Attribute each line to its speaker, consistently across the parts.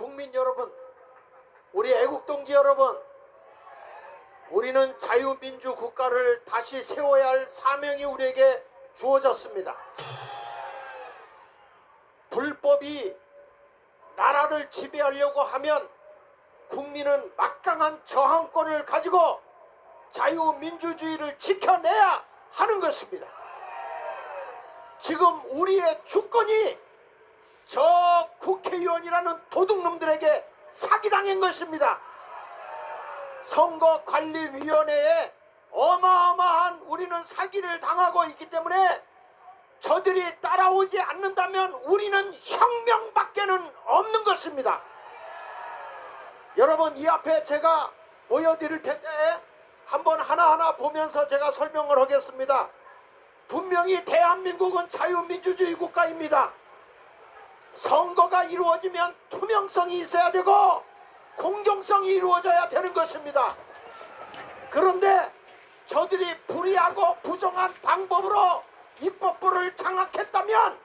Speaker 1: 국민 여러분, 우리 애국동지 여러분, 우리는 자유민주 국가를 다시 세워야 할 사명이 우리에게 주어졌습니다. 불법이 나라를 지배하려고 하면 국민은 막강한 저항권을 가지고 자유민주주의를 지켜내야 하는 것입니다. 지금 우리의 주권이 저 국회의원이라는 도둑놈들에게 사기당한 것입니다. 선거관리위원회에 어마어마한 우리는 사기를 당하고 있기 때문에 저들이 따라오지 않는다면 우리는 혁명밖에는 없는 것입니다. 여러분, 이 앞에 제가 보여드릴 텐데 한번 하나하나 보면서 제가 설명을 하겠습니다. 분명히 대한민국은 자유민주주의 국가입니다. 선거가 이루어지면 투명성이 있어야 되고 공정성이 이루어져야 되는 것입니다. 그런데 저들이 불의하고 부정한 방법으로 입법부를 장악했다면,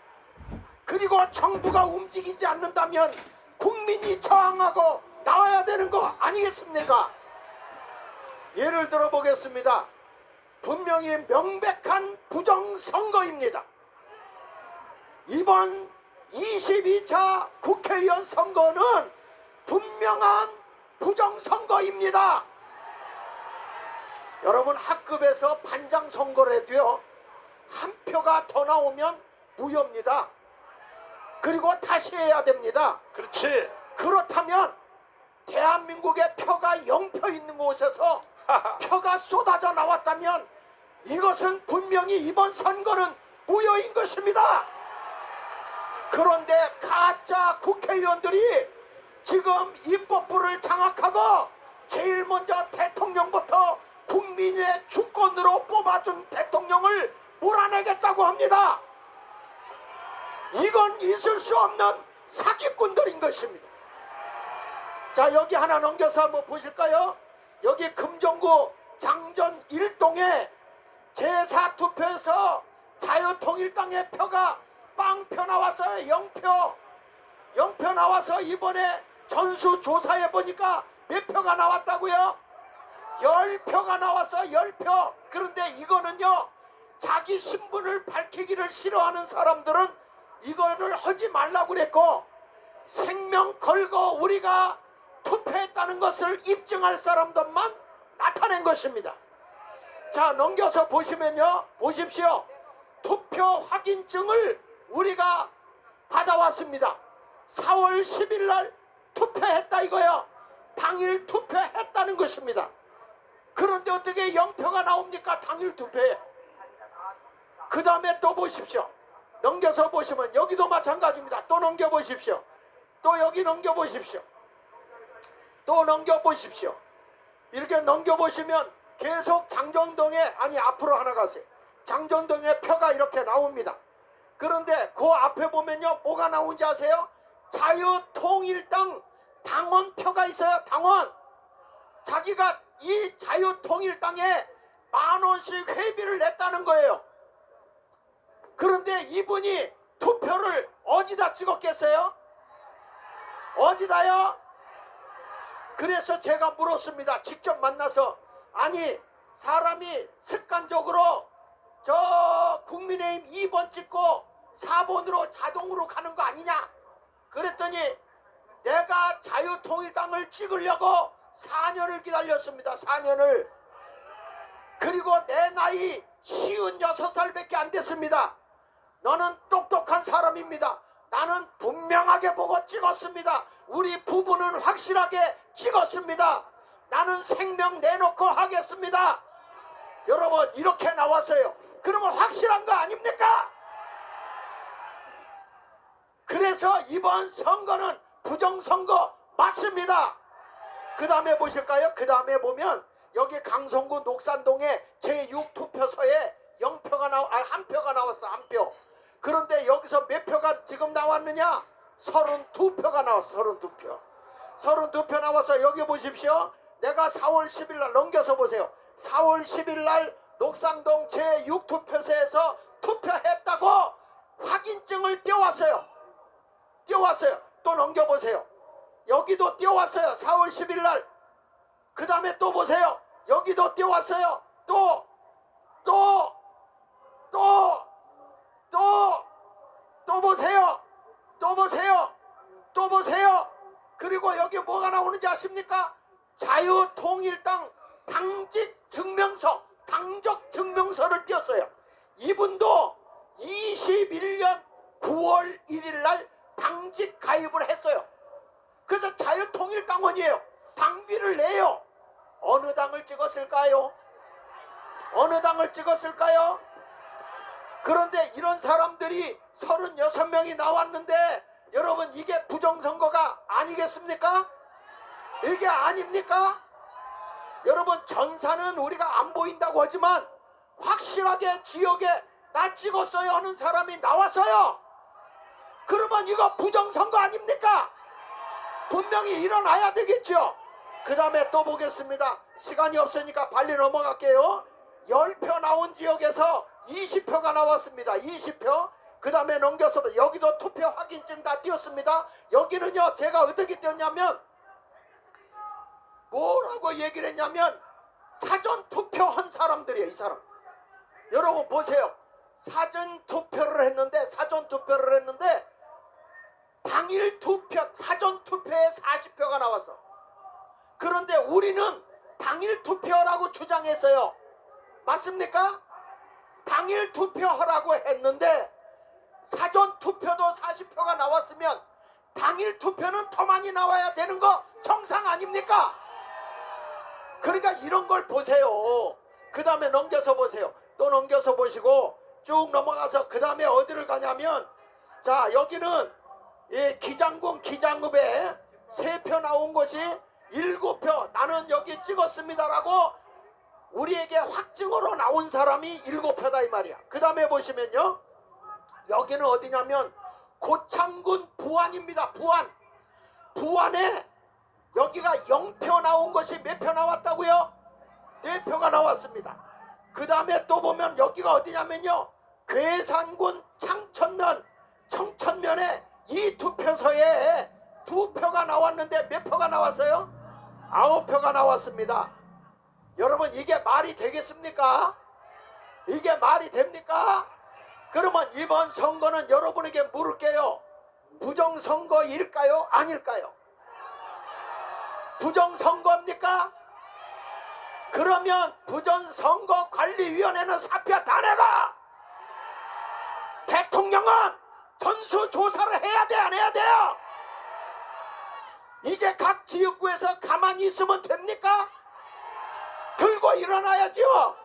Speaker 1: 그리고 정부가 움직이지 않는다면 국민이 저항하고 나와야 되는 거 아니겠습니까? 예를 들어 보겠습니다. 분명히 명백한 부정선거입니다. 이번 22차 국회의원 선거는 분명한 부정선거입니다. 여러분, 학급에서 반장 선거를 해도요, 한 표가 더 나오면 무효입니다. 그리고 다시 해야 됩니다.
Speaker 2: 그렇지.
Speaker 1: 그렇다면 대한민국에 표가 0표 있는 곳에서 표가 쏟아져 나왔다면 이것은 분명히 이번 선거는 무효인 것입니다. 그런데 가짜 국회의원들이 지금 입법부를 장악하고 제일 먼저 대통령부터 국민의 주권으로 뽑아준 대통령을 몰아내겠다고 합니다. 이건 있을 수 없는 사기꾼들인 것입니다. 자, 여기 하나 넘겨서 한번 보실까요? 여기 금정구 장전 1동에 제4투표에서 자유통일당의 표가 빵표 나왔어요. 0표 나와서 이번에 전수조사해 보니까 몇 표가 나왔다고요? 10표가 나왔어. 10표. 그런데 이거는요, 자기 신분을 밝히기를 싫어하는 사람들은 이거를 하지 말라고 그랬고, 생명 걸고 우리가 투표했다는 것을 입증할 사람들만 나타낸 것입니다. 자, 넘겨서 보시면요, 보십시오. 투표 확인증을 우리가 받아왔습니다. 4월 10일 날 투표했다 이거요. 당일 투표했다는 것입니다. 그런데 어떻게 0표가 나옵니까? 당일 투표에. 그 다음에 또 보십시오. 넘겨서 보시면 여기도 마찬가지입니다. 또 넘겨보십시오. 또 여기 넘겨보십시오. 또 넘겨보십시오. 이렇게 넘겨보시면 계속 장전동에, 아니 앞으로 하나 가세요. 장전동에 표가 이렇게 나옵니다. 그런데 그 앞에 보면요, 뭐가 나온지 아세요? 자유통일당 당원표가 있어요. 당원. 자기가 이 자유통일당에 10,000원씩 회비를 냈다는 거예요. 그런데 이분이 투표를 어디다 찍었겠어요? 어디다요? 그래서 제가 물었습니다. 직접 만나서. 아니, 사람이 습관적으로 저 국민의힘 2번 찍고 4번으로 자동으로 가는 거 아니냐? 그랬더니 내가 자유통일당을 찍으려고 4년을 기다렸습니다. 4년을. 그리고 내 나이 56살밖에 안 됐습니다. 너는 똑똑한 사람입니다. 나는 분명하게 보고 찍었습니다. 우리 부부는 확실하게 찍었습니다. 나는 생명 내놓고 하겠습니다. 여러분, 이렇게 나왔어요. 그러면 확실한 거 아닙니까? 그래서 이번 선거는 부정선거 맞습니다. 그 다음에 보실까요? 그 다음에 보면 여기 강성구 녹산동에 제6투표소에 0표가 한 표가 나왔어. 한 표. 그런데 여기서 몇 표가 지금 나왔느냐? 32표가 나왔어. 32표. 32표 나와서 여기 보십시오. 내가 4월 10일 날 넘겨서 보세요. 4월 10일 날 녹산동 제6투표소에서 투표했다고 확인증을 띄워왔어요. 또 넘겨보세요. 여기도 띄워왔어요. 4월 10일 날. 그 다음에 또 보세요. 여기도 띄워왔어요. 또 보세요. 또 보세요. 또 보세요. 그리고 여기 뭐가 나오는지 아십니까? 자유통일당 당직 증명서, 당적 증명서를 띄웠어요. 이분도 21년 9월 1일 날 당직 가입을 했어요. 그래서 자유통일당원이에요. 당비를 내요. 어느 당을 찍었을까요? 어느 당을 찍었을까요? 그런데 이런 사람들이 36명이 나왔는데 여러분, 이게 부정선거가 아니겠습니까? 이게 아닙니까? 여러분, 전사는 우리가 안 보인다고 하지만 확실하게 지역에 나 찍었어요 하는 사람이 나왔어요. 그러면 이거 부정선거 아닙니까? 분명히 일어나야 되겠죠. 그 다음에 또 보겠습니다. 시간이 없으니까 빨리 넘어갈게요. 10표 나온 지역에서 20표가 나왔습니다. 20표. 그 다음에 넘겨서 여기도 투표 확인증 다 띄웠습니다. 여기는요, 제가 어떻게 띄웠냐면 뭐라고 얘기를 했냐면 사전투표 한 사람들이에요. 이 사람. 여러분 보세요. 사전투표를 했는데 당일 투표, 사전투표에 40표가 나왔어. 그런데 우리는 당일 투표라고 주장했어요. 맞습니까? 당일 투표하라고 했는데 사전투표도 40표가 나왔으면 당일 투표는 더 많이 나와야 되는 거 정상 아닙니까? 그러니까 이런 걸 보세요. 그 다음에 넘겨서 보세요. 또 넘겨서 보시고 쭉 넘어가서 그 다음에 어디를 가냐면, 자, 여기는 이 기장군 기장읍에 3표 나온 것이 7표 나는 여기 찍었습니다라고 우리에게 확증으로 나온 사람이 7표다 이 말이야. 그 다음에 보시면요, 여기는 어디냐면 고창군 부안입니다. 부안에 여기가 0표 나온 것이 몇 표 나왔다고요? 4표가 나왔습니다. 그 다음에 또 보면 여기가 어디냐면요, 괴산군 청천면에 이 투표소에 2표가 나왔는데 몇 표가 나왔어요? 9표가 나왔습니다. 여러분, 이게 말이 되겠습니까? 이게 말이 됩니까? 그러면 이번 선거는 여러분에게 물을게요. 부정선거일까요? 아닐까요? 부정선거입니까? 그러면 부정선거관리위원회는 사표 다 내가! 대통령은 전수조사를 해야 돼, 안 해야 돼요? 이제 각 지역구에서 가만히 있으면 됩니까? 들고 일어나야죠.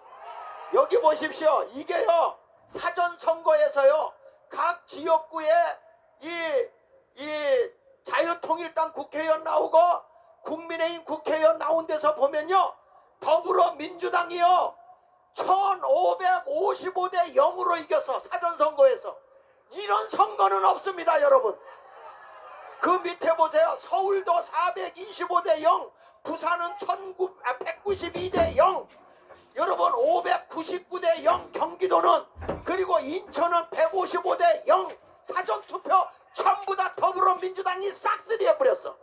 Speaker 1: 여기 보십시오. 이게요, 사전선거에서요, 각 지역구에 이 자유통일당 국회의원 나오고 국민의힘 국회의원 나온 데서 보면요, 더불어민주당이요 1555대 0으로 이겼어. 사전선거에서. 이런 선거는 없습니다. 여러분, 그 밑에 보세요. 서울도 425대 0, 부산은 192대 0, 여러분 599대 0, 경기도는, 그리고 인천은 155대 0. 사전투표 전부 다 더불어민주당이 싹쓸이 해버렸어.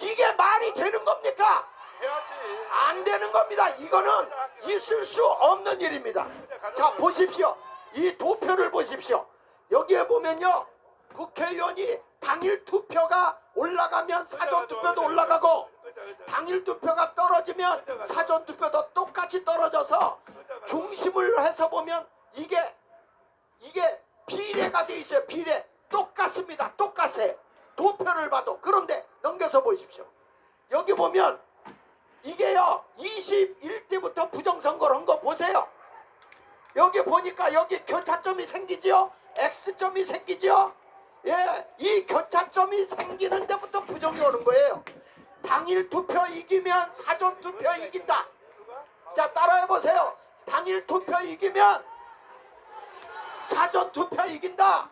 Speaker 1: 이게 말이 되는 겁니까?
Speaker 2: 해야지.
Speaker 1: 안 되는 겁니다. 이거는 있을 수 없는 일입니다. 자, 보십시오. 이 도표를 보십시오. 여기에 보면요, 국회의원이 당일 투표가 올라가면 사전투표도 올라가고, 당일 투표가 떨어지면 사전투표도 똑같이 떨어져서 중심을 해서 보면 이게 비례가 돼 있어요. 비례. 똑같습니다. 똑같아요. 도표를 봐도. 그런데 넘겨서 보십시오. 여기 보면 이게요, 21대부터 부정선거를 한 거 보세요. 여기 보니까 여기 교차점이 생기죠? X점이 생기죠? 예, 이 교차점이 생기는 데부터 부정이 오는 거예요. 당일 투표 이기면 사전 투표 이긴다. 자, 따라해 보세요. 당일 투표 이기면 사전 투표 이긴다.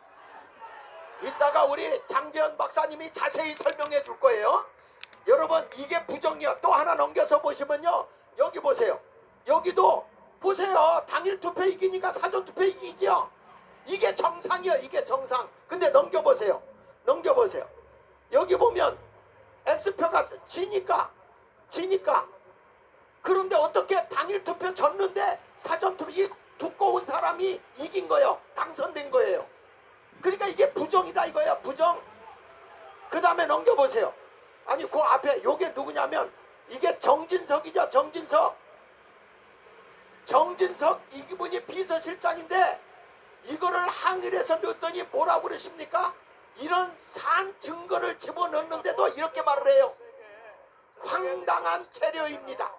Speaker 1: 이따가 우리 장재현 박사님이 자세히 설명해 줄 거예요. 여러분, 이게 부정이요. 또 하나 넘겨서 보시면요, 여기 보세요. 여기도 보세요. 당일 투표 이기니까 사전 투표 이기죠. 이게 정상이요. 이게 정상. 근데 넘겨보세요. 여기 보면 X표가 지니까. 그런데 어떻게 당일 투표 졌는데 사전 투표 이 두꺼운 사람이 이긴 거예요. 당선된 거예요. 그러니까 이게 부정이다 이거예요. 부정. 그 다음에 넘겨보세요. 아니 그 앞에 요게 누구냐면 이게 정진석이죠. 정진석 이분이 비서실장인데 이거를 항일해서 넣었더니 뭐라고 그러십니까? 이런 산 증거를 집어넣는데도 이렇게 말을 해요. 황당한 체려입니다.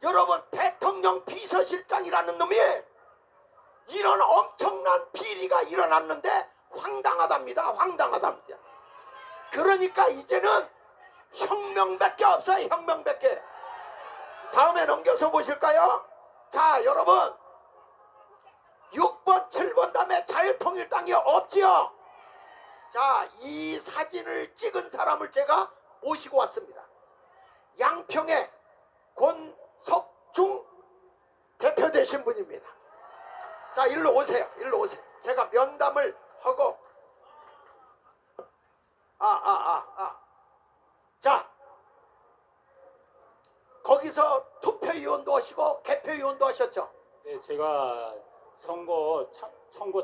Speaker 1: 여러분 대통령 비서실장이라는 놈이 이런 엄청난 비리가 일어났는데 황당하답니다. 그러니까 이제는 혁명밖에 없어요. 혁명밖에. 다음에 넘겨서 보실까요? 자 여러분 6번 7번 다음에 자유통일당이 없지요. 자 이 사진을 찍은 사람을 제가 모시고 왔습니다. 양평의 권석중 대표 되신 분입니다. 자 일로 오세요. 제가 면담을 하고 자 거기서 투표위원도 하시고 개표위원도 하셨죠?
Speaker 2: 네, 제가 선거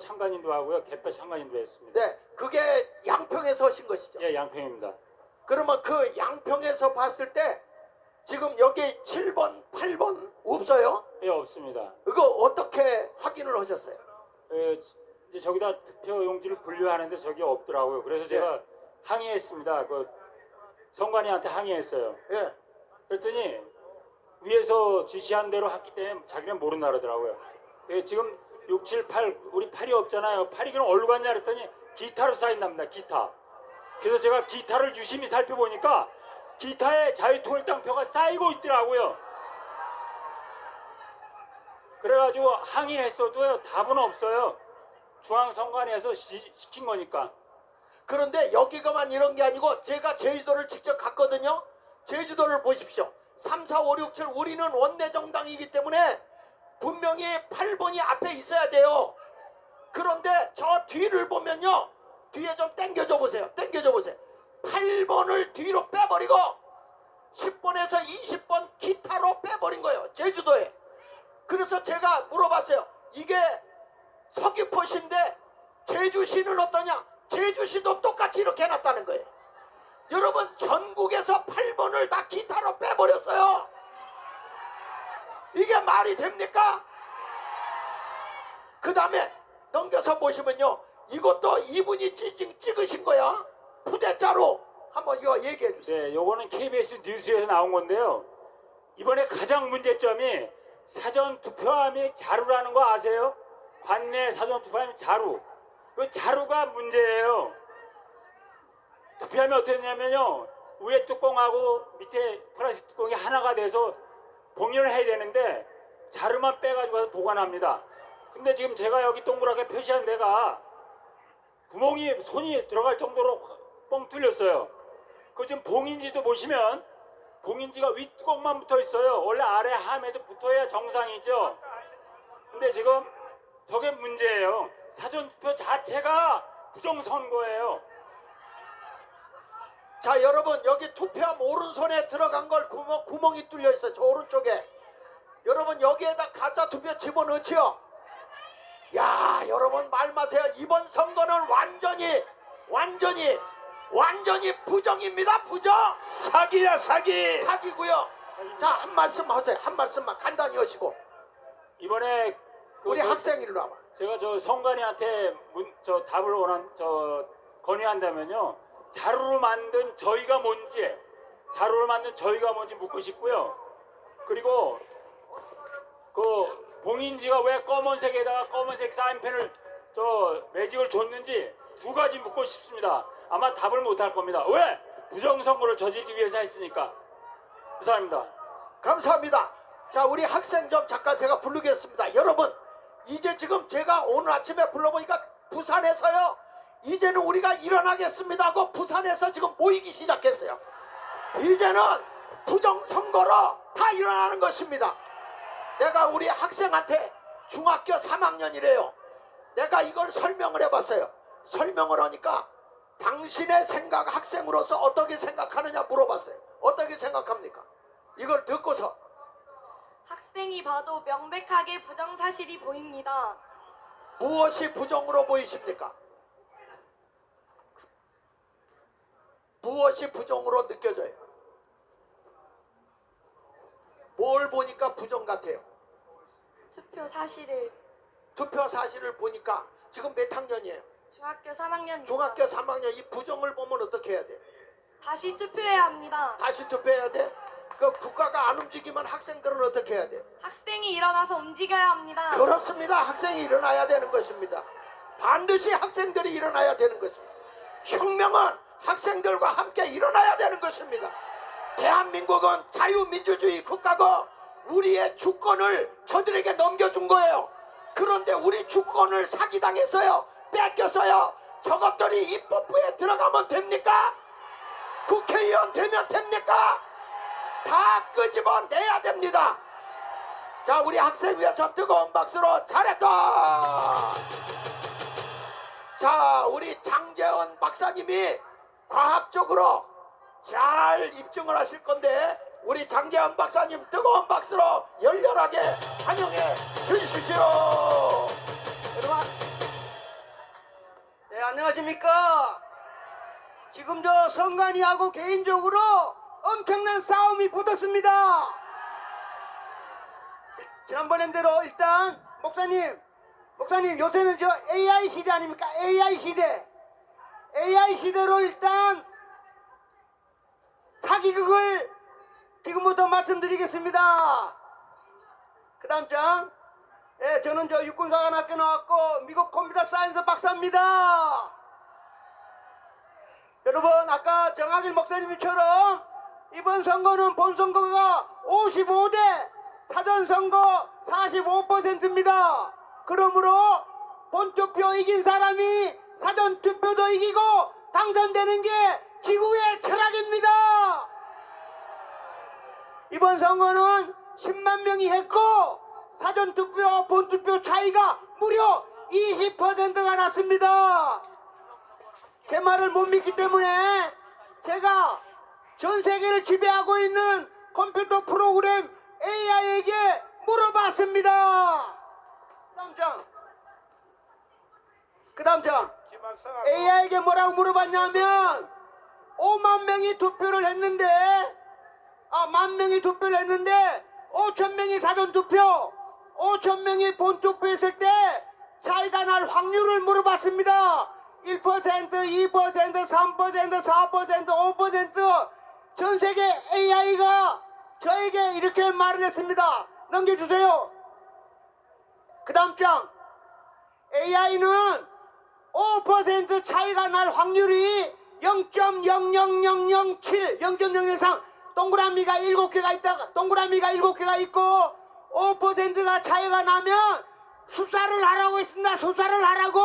Speaker 2: 참관인도 하고요, 개표 참관인도 했습니다.
Speaker 1: 네, 그게 양평에서 하신 것이죠?
Speaker 2: 예, 양평입니다.
Speaker 1: 그러면 그 양평에서 봤을 때 지금 여기 7번, 8번 없어요?
Speaker 2: 예, 없습니다.
Speaker 1: 그거 어떻게 확인을 하셨어요?
Speaker 2: 예, 이제 저기다 투표 용지를 분류하는데 저기 없더라고요. 그래서 제가 항의했습니다. 그 선관위한테 항의했어요.
Speaker 1: 예.
Speaker 2: 그랬더니 위에서 지시한 대로 했기 때문에 자기는 모른다 그러더라고요. 예, 지금 6, 7, 8 우리 8이 없잖아요. 8이 그럼 어디로 갔냐 그랬더니 기타로 쌓인답니다. 기타. 그래서 제가 기타를 유심히 살펴보니까 기타에 자유통일당 표가 쌓이고 있더라고요. 그래가지고 항의했어도요 답은 없어요. 중앙선관위에서 시킨 거니까.
Speaker 1: 그런데 여기가만 이런 게 아니고 제가 제주도를 직접 갔거든요. 제주도를 보십시오. 3, 4, 5, 6, 7 우리는 원내정당이기 때문에 분명히 8번이 앞에 있어야 돼요. 그런데 저 뒤를 보면요. 뒤에 좀 당겨줘 보세요. 8번을 뒤로 빼버리고 10번에서 20번 기타로 빼버린 거예요. 제주도에. 그래서 제가 물어봤어요. 이게 서귀포시인데 제주시는 어떠냐? 제주시도 똑같이 이렇게 해놨다는 거예요. 여러분 전국에서 8번을 다 기타로 빼버렸어요. 이게 말이 됩니까? 그 다음에 넘겨서 보시면요. 이것도 이분이 찍으신 거야. 푸대자로 한번 이거 얘기해 주세요.
Speaker 2: 네, 요거는 KBS 뉴스에서 나온 건데요. 이번에 가장 문제점이 사전 투표함이 자루라는 거 아세요? 관내 사전 투표함이 자루. 그 자루가 문제예요. 투표함이 어떻게 되냐면요. 위에 뚜껑하고 밑에 플라스틱 뚜껑이 하나가 돼서 봉인을 해야 되는데 자루만 빼가지고 가서 보관합니다. 근데 지금 제가 여기 동그랗게 표시한 데가 구멍이 손이 들어갈 정도로 뻥 뚫렸어요. 그 지금 봉인지도 보시면 봉인지가 윗뚜껑만 붙어 있어요. 원래 아래 함에도 붙어야 정상이죠. 근데 지금 저게 문제예요. 사전투표 자체가 부정선거예요.
Speaker 1: 자 여러분 여기 투표함 오른손에 들어간 걸 구멍이 뚫려 있어요. 저 오른쪽에. 여러분 여기에다 가짜 투표 집어넣지요. 야 여러분 말 마세요. 이번 선거는 완전히 부정입니다. 부정.
Speaker 3: 사기야 사기.
Speaker 1: 사기고요. 자 한 말씀 하세요. 한 말씀만 간단히 하시고.
Speaker 2: 이번에
Speaker 1: 우리 학생 일로 와봐.
Speaker 2: 제가 저 선관위한테 답을 건의한다면요. 자루로 만든 저희가 뭔지 묻고 싶고요. 그리고 그 봉인지가 왜 검은색에다가 검은색 사인펜을 매직을 줬는지 두 가지 묻고 싶습니다. 아마 답을 못할 겁니다. 왜? 부정선거를 저지르기 위해서 했으니까. 이상입니다.
Speaker 1: 감사합니다. 자 우리 학생 좀 잠깐 제가 부르겠습니다. 여러분 이제 지금 제가 오늘 아침에 불러보니까 부산에서요. 이제는 우리가 일어나겠습니다 하고 부산에서 지금 모이기 시작했어요. 이제는 부정선거로 다 일어나는 것입니다. 내가 우리 학생한테 중학교 3학년이래요. 내가 이걸 설명을 해봤어요. 설명을 하니까 당신의 생각, 학생으로서 어떻게 생각하느냐 물어봤어요. 어떻게 생각합니까? 이걸 듣고서
Speaker 4: 학생이 봐도 명백하게 부정사실이 보입니다.
Speaker 1: 무엇이 부정으로 보이십니까? 무엇이 부정으로 느껴져요? 뭘 보니까 부정 같아요?
Speaker 4: 투표 사실을
Speaker 1: 투표 사실을 보니까 지금 몇 학년이에요?
Speaker 4: 중학교 3학년
Speaker 1: 중학교 3학년. 이 부정을 보면 어떻게 해야 돼?
Speaker 4: 다시 투표해야 합니다.
Speaker 1: 다시 투표해야 돼? 그 국가가 안 움직이면 학생들은 어떻게 해야 돼?
Speaker 4: 학생이 일어나서 움직여야 합니다.
Speaker 1: 그렇습니다. 학생이 일어나야 되는 것입니다. 반드시 학생들이 일어나야 되는 것입니다. 혁명은 학생들과 함께 일어나야 되는 것입니다. 대한민국은 자유민주주의 국가고 우리의 주권을 저들에게 넘겨준 거예요. 그런데 우리 주권을 사기당했어요. 뺏겼어요. 저것들이 입법부에 들어가면 됩니까? 국회의원 되면 됩니까? 다 끄집어내야 됩니다. 자, 우리 학생위에서 뜨거운 박수로 잘했다. 자, 우리 장재원 박사님이 과학적으로 잘 입증을 하실 건데 우리 장재원 박사님 뜨거운 박수로 열렬하게 환영해 주십시오.
Speaker 5: 여러분, 네, 안녕하십니까? 지금 저 성관이하고 개인적으로 엄청난 싸움이 붙었습니다. 지난번엔 대로 일단 목사님 요새는 저 AI 시대 아닙니까? AI 시대로 일단 사기극을 지금부터 말씀드리겠습니다. 그 다음 장, 예, 저는 저 육군사관학교 나왔고 미국 컴퓨터 사이언스 박사입니다. 여러분, 아까 정학일 목사님처럼 이번 선거는 본선거가 55대 사전선거 45%입니다. 그러므로 본투표 이긴 사람이 사전투표도 이기고 당선되는 게 지구의 철학입니다. 이번 선거는 10만 명이 했고 사전투표와 본투표 차이가 무려 20%가 났습니다. 제 말을 못 믿기 때문에 제가 전 세계를 지배하고 있는 컴퓨터 프로그램 AI에게 물어봤습니다. 그 다음 장 AI에게 뭐라고 물어봤냐면 5만 명이 투표를 했는데 5천 명이 사전투표 5천 명이 본투표했을 때 차이가 날 확률을 물어봤습니다. 1%, 2%, 3%, 4%, 5%. 전 세계 AI가 저에게 이렇게 말을 했습니다. 넘겨주세요. 그 다음 장 AI는 5% 차이가 날 확률이 0.00007 0.003 동그라미가 7개가 있고 5%가 차이가 나면 수사를 하라고 했습니다. 수사를 하라고.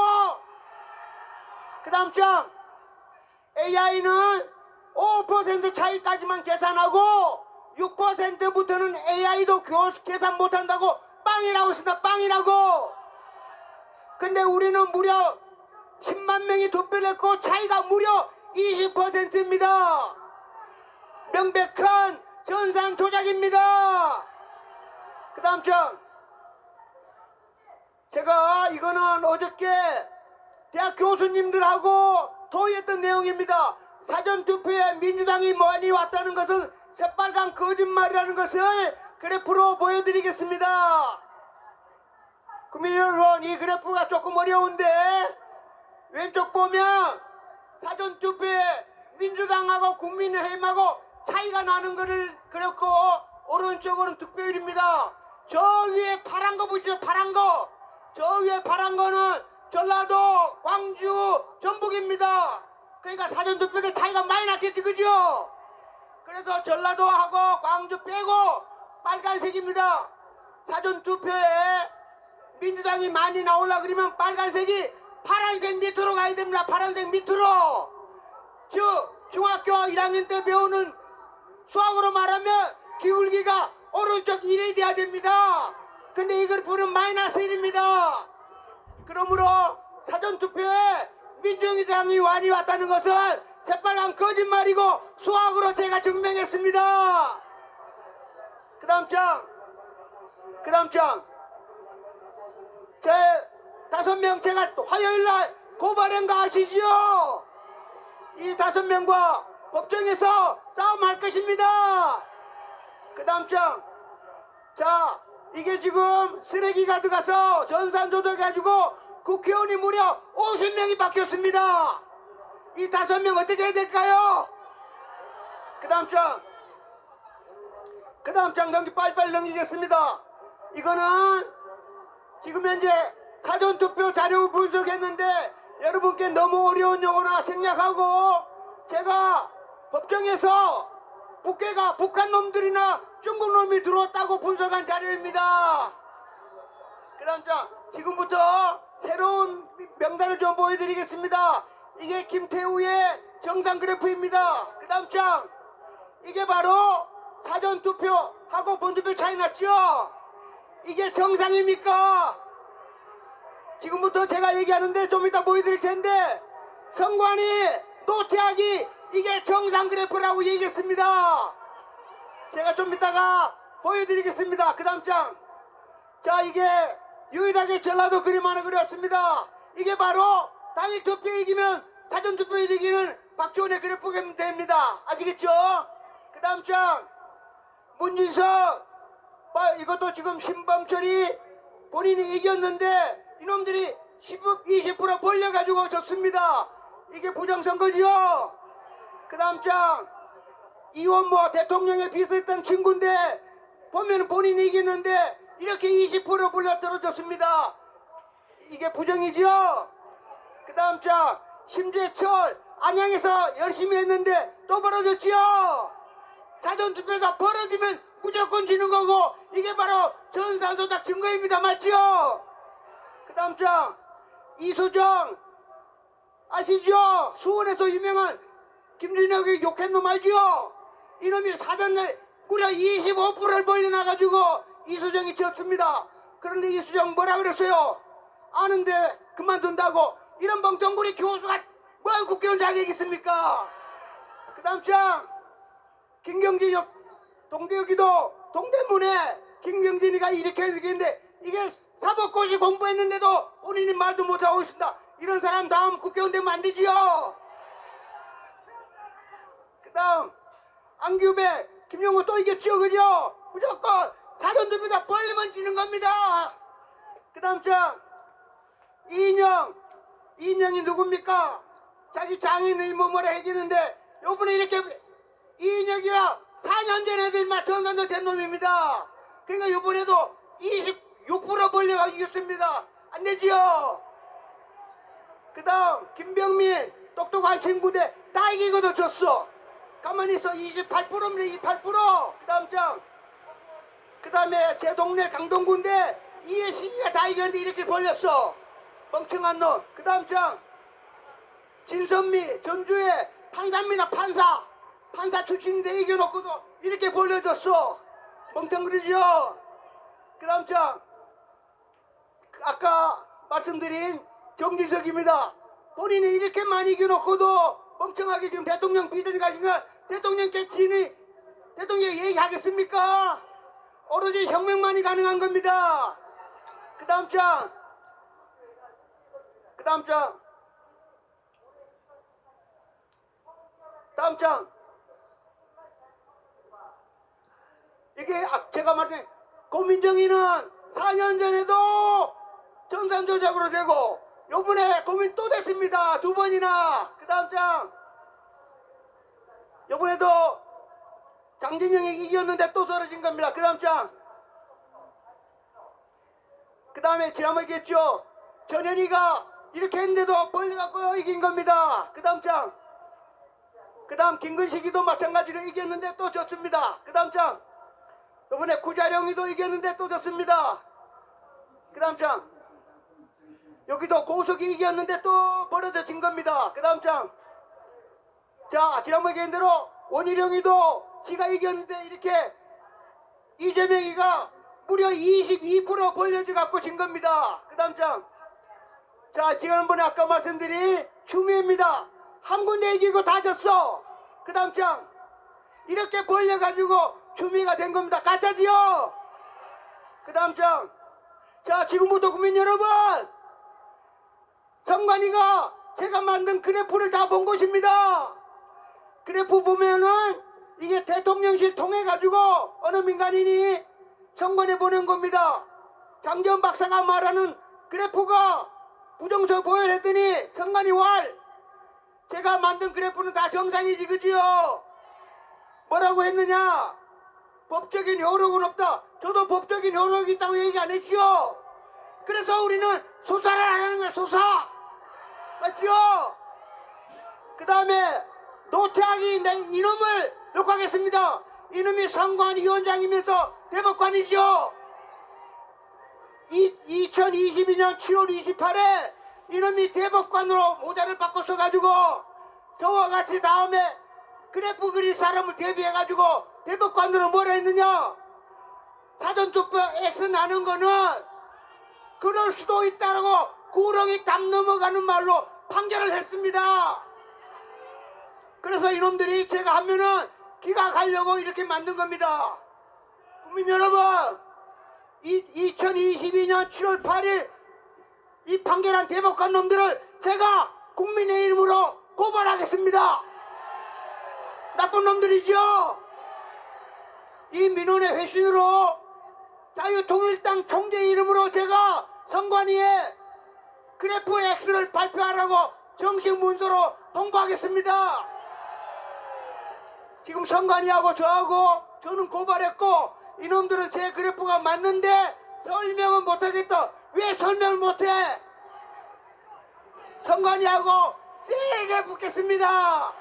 Speaker 5: 그 다음 장 AI는 5% 차이까지만 계산하고 6%부터는 AI도 계산 못한다고 빵이라고 했습니다. 빵이라고. 근데 우리는 무려 10만 명이 투표를 했고 차이가 무려 20%입니다. 명백한 전산 조작입니다. 그 다음 장 제가 이거는 어저께 대학 교수님들하고 토의했던 내용입니다. 사전투표에 민주당이 많이 왔다는 것은 새빨간 거짓말이라는 것을 그래프로 보여드리겠습니다. 국민 여러분, 이 그래프가 조금 어려운데 왼쪽 보면 사전투표에 민주당하고 국민의힘하고 차이가 나는 것을 그렸고 오른쪽으로는 득표율입니다. 저 위에 파란 거 보시죠. 파란 거. 저 위에 파란 거는 전라도, 광주, 전북입니다. 그러니까 사전투표 때 차이가 많이 났겠지, 그죠? 그래서 전라도하고 광주 빼고 빨간색입니다. 사전투표에 민주당이 많이 나오려고 그러면 빨간색이 파란색 밑으로 가야 됩니다. 파란색 밑으로. 중학교 1학년 때 배우는 수학으로 말하면 기울기가 오른쪽 1이 돼야 됩니다. 근데 이 그래프는 마이너스 1입니다. 그러므로 사전투표에 민주당이 완이 왔다는 것은 새빨간 거짓말이고 수학으로 제가 증명했습니다. 그 다음 장 제 5명 제가 화요일날 고발한 거 아시죠? 이 5명과 법정에서 싸움할 것입니다. 그 다음 장, 자, 이게 지금 쓰레기가 들어가서 전산 조작해가지고 국회의원이 무려 50명이 바뀌었습니다. 이 5명 어떻게 해야 될까요? 그 다음 장 빨리빨리 넘기겠습니다. 이거는 지금 현재 사전투표 자료 분석했는데 여러분께 너무 어려운 용어나 생략하고 제가 법정에서 국회가 북한 놈들이나 중국 놈이 들어왔다고 분석한 자료입니다. 그 다음 장 지금부터 새로운 명단을 좀 보여드리겠습니다. 이게 김태우의 정상 그래프입니다. 그 다음 장 이게 바로 사전투표하고 본투표 차이 났죠? 이게 정상입니까? 지금부터 제가 얘기하는데 좀 이따 보여드릴 텐데 선관위 노태하기 이게 정상 그래프라고 얘기했습니다. 제가 좀 이따가 보여드리겠습니다. 그 다음 장. 자, 이게 유일하게 전라도 그림 하나 그렸습니다. 이게 바로 당일 투표에 이기면 사전투표에 이기는 박지원의 그래프가 됩니다. 아시겠죠? 그 다음 장. 문진석 이것도 지금 신범철이 본인이 이겼는데 이놈들이 20% 벌려가지고 졌습니다. 이게 부정선거지요. 그 다음 장 이원모 대통령에 비슷했던 친구인데 보면 본인이 이겼는데 이렇게 20% 벌려 떨어졌습니다. 이게 부정이지요. 그 다음 장 심재철 안양에서 열심히 했는데 또 벌어졌지요. 사전투표가 벌어지면 무조건 지는 거고 이게 바로 전산조작 증거입니다. 맞죠? 그 다음 장 이수정 아시죠? 수원에서 유명한 김준혁이 욕한 놈 알죠? 이놈이 사전에 무려 25%를 벌려놔가지고 이수정이 졌습니다. 그런데 이수정 뭐라 그랬어요? 아는데 그만둔다고. 이런 멍텅구리 교수가 뭘 국회의원 자격이 있습니까? 그 다음 장 김경진 동대여기도 동대문에 김경진이가 이렇게 얘기했는데 이게 사법고시 공부했는데도 본인이 말도 못하고 있습니다. 이런 사람 다음 국회의원 되면 안 되지요. 그 다음 안규배 김용호 또 이겼죠. 그죠? 무조건 사전투표가 벌리면 지는 겁니다. 그 다음 장 이인영이 누굽니까? 자기 장인을 뭐라 해주는데 요번에 이렇게 이인영이가 4년 전에 들만 전산도 된 놈입니다. 그러니까 요번에도 26% 벌려가 이겼습니다. 안 되지요? 그 다음 김병민 똑똑한 친구인데 다 이기고도 졌어. 가만히 있어. 28%입니다. 28%. 그 다음 장. 그 다음에 제 동네 강동구인데 이해식이가 다 이겼는데 이렇게 벌렸어. 멍청한 놈. 그 다음 장. 진선미 전주에 판사입니다. 판사 출신인데 이겨놓고도 이렇게 벌려졌어. 멍청그러죠. 그 다음 장. 아까 말씀드린 정지석입니다. 본인이 이렇게 많이 이겨놓고도 멍청하게 지금 대통령 비전이 가시니까 대통령께 대통령이 얘기하겠습니까? 오로지 혁명만이 가능한 겁니다. 그 다음 장. 이게 제가 말한 고민정의는 4년 전에도 전산조작으로 되고 요번에 고민 또 됐습니다. 2번이나. 그 다음 장. 요번에도 장진영이 이겼는데 또 떨어진 겁니다. 그 다음 장. 그 다음에 지난번에 얘기했죠. 전현희가 이렇게 했는데도 벌려갖고 이긴 겁니다. 그 다음 장. 그 다음 김근식이도 마찬가지로 이겼는데 또 졌습니다. 그 다음 장. 이번에 구자령이도 이겼는데 또 졌습니다. 그 다음 장. 여기도 고석이 이겼는데 또 벌어진 겁니다. 그 다음 장. 자, 지난번에 얘기한 대로 원희룡이도 지가 이겼는데 이렇게 이재명이가 무려 22% 벌려져 갖고 진 겁니다. 그 다음 장. 자, 지난번에 아까 말씀드린 추미애입니다. 한 군데 이기고 다 졌어. 그 다음 장. 이렇게 벌려가지고 추미애가 된 겁니다. 가짜지요? 그 다음 장. 자, 지금부터 국민 여러분. 선관위가 제가 만든 그래프를 다 본 것입니다. 그래프 보면은 이게 대통령실 통해가지고 어느 민간인이 선관위 보낸 겁니다. 장전 박사가 말하는 그래프가 부정선 보여냈더니 선관위 왈 제가 만든 그래프는 다 정상이지 그지요? 뭐라고 했느냐? 법적인 효력은 없다. 저도 법적인 효력이 있다고 얘기 안 했지요? 그래서 우리는 수사를 하는 거야 수사. 맞지요? 그 다음에 노태악이 이놈을 욕하겠습니다. 이놈이 선관위원장이면서 대법관이죠. 2022년 7월 28일 이놈이 대법관으로 모자를 바꿔서가지고 저와 같이 다음에 그래프 그릴 사람을 대비해가지고 대법관으로 뭐라 했느냐? 사전투표 X 나는 거는 그럴 수도 있다라고 구렁이 담 넘어가는 말로 판결을 했습니다. 그래서 이놈들이 제가 하면은 기각하려고 이렇게 만든 겁니다. 국민 여러분, 2022년 7월 8일 이 판결한 대법관 놈들을 제가 국민의 이름으로 고발하겠습니다. 나쁜 놈들이죠. 이 민원의 회신으로 자유통일당 총재 이름으로 제가 선관위에 그래프 X를 발표하라고 정식 문서로 통보하겠습니다. 지금 선관위하고 저하고 저는 고발했고 이놈들은 제 그래프가 맞는데 설명은 못하겠다. 왜 설명을 못해? 선관위하고 세게 붙겠습니다.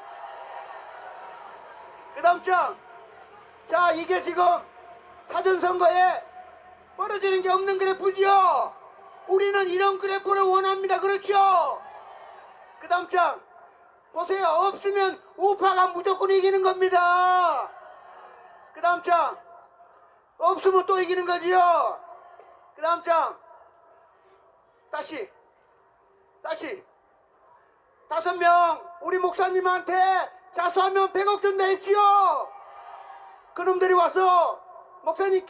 Speaker 5: 그 다음 장. 자, 이게 지금 사전선거에 벌어지는 게 없는 그래프죠. 우리는 이런 그래프를 원합니다. 그렇죠? 그 다음 장. 보세요. 없으면 우파가 무조건 이기는 겁니다. 그 다음 장. 없으면 또 이기는 거지요. 그 다음 장. 다시 5명 우리 목사님한테 자수하면 100억 준다 했지요. 그놈들이 와서 목사님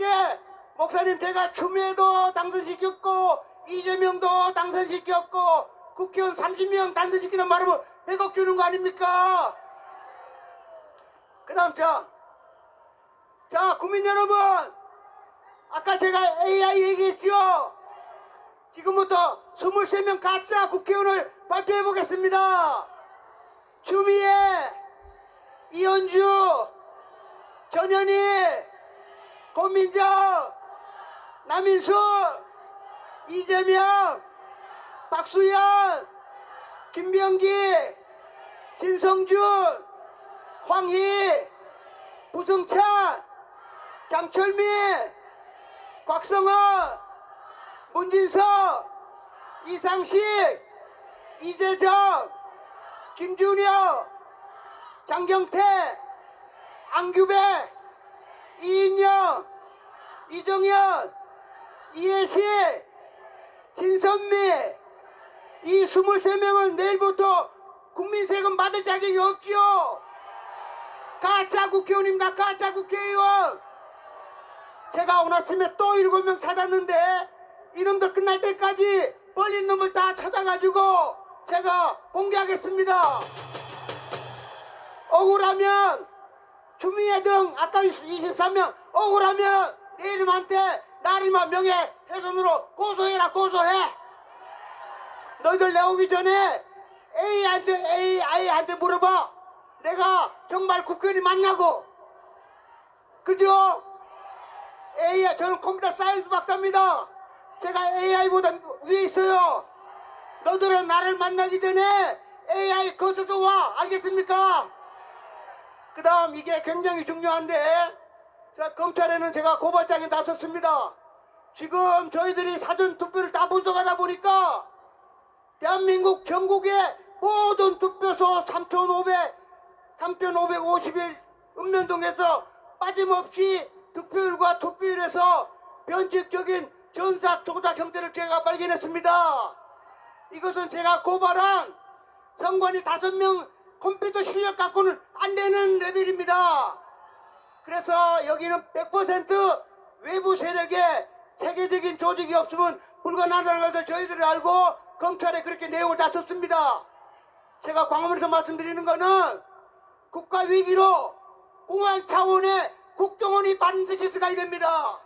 Speaker 5: 제가 추미애도 당선시켰고 이재명도 당선시켰고 국회의원 30명 당선시키다 말하면 100억 주는 거 아닙니까? 그 다음 자 국민 여러분, 아까 제가 AI 얘기했죠. 지금부터 23명 가짜 국회의원을 발표해 보겠습니다. 추미애, 이현주, 전현희, 고민정, 남인수, 이재명, 박수현, 김병기, 진성준, 황희, 부승찬, 장철미, 곽성원, 문진석, 이상식, 이재정, 김준혁, 장경태, 안규배, 이인영, 이정현, 이혜시, 진선미, 이 23명은 내일부터 국민 세금 받을 자격이 없지요. 가짜 국회의원입니다. 가짜 국회의원. 제가 오늘 아침에 또 7명 찾았는데 이놈들 끝날 때까지 벌린 놈을 다 찾아가지고 제가 공개하겠습니다. 억울하면 추미애 등 아까 23명 억울하면 내 이름한테 나리만 명예훼손으로 고소해라. 고소해. 너희들 내오기 전에 AI한테 물어봐. 내가 정말 국회의원이 맞냐고. 그죠? AI, 저는 컴퓨터 사이언스 박사입니다. 제가 AI보다 위에 있어요. 너들은 나를 만나기 전에 AI 거쳐서 와. 알겠습니까? 그 다음 이게 굉장히 중요한데, 자, 검찰에는 제가 고발장에 나섰습니다. 지금 저희들이 사전투표를 다 분석하다 보니까 대한민국 전국의 모든 투표소 3,551 읍면동에서 빠짐없이 득표율과 투표율에서 변칙적인 전사 조작 형태를 제가 발견했습니다. 이것은 제가 고발한 선관위 5명 컴퓨터 실력 갖고는 안 되는 레벨입니다. 그래서 여기는 100% 외부 세력의 체계적인 조직이 없으면 불가능하다는 것을 저희들이 알고 검찰에 그렇게 내용을 다 썼습니다. 제가 광화문에서 말씀드리는 거는 국가 위기로 공안 차원의 국정원이 반드시 들어가야 됩니다.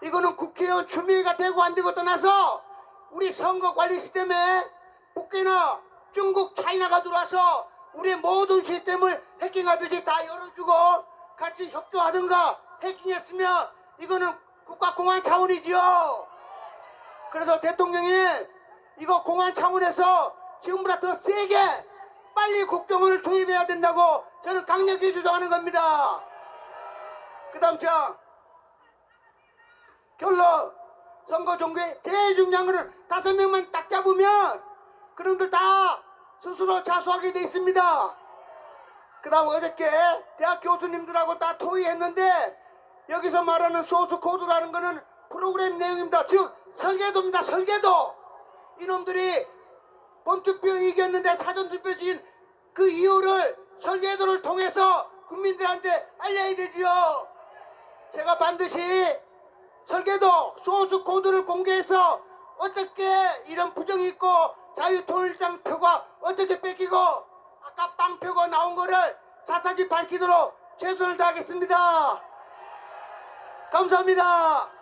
Speaker 5: 이거는 국회의원 추미애가 되고 안 되고 떠나서 우리 선거 관리 시스템에 북한이나 중국, 차이나가 들어와서 우리의 모든 시스템을 해킹하듯이 다 열어주고 같이 협조하든가 해킹했으면 이거는 국가 공안 차원이지요. 그래서 대통령이 이거 공안 차원에서 지금보다 더 세게 빨리 국정원을 투입해야 된다고 저는 강력히 주장하는 겁니다. 그 다음 자 결론 선거 종교에 제일 중요한 거는 5명만 딱 잡으면 그놈들 다 스스로 자수하게 돼 있습니다. 그 다음 어저께 대학 교수님들하고 다 토의했는데 여기서 말하는 소스 코드라는 거는 프로그램 내용입니다. 즉 설계도입니다. 설계도. 이놈들이 본투표 이겼는데 사전투표 진 그 이유를 설계도를 통해서 국민들한테 알려야 되지요. 제가 반드시 설계도 소스 코드를 공개해서 어떻게 이런 부정이 있고 자유통일당 표가 어떻게 뺏기고 아까 빵표가 나온 거를 사사지 밝히도록 최선을 다하겠습니다. 감사합니다.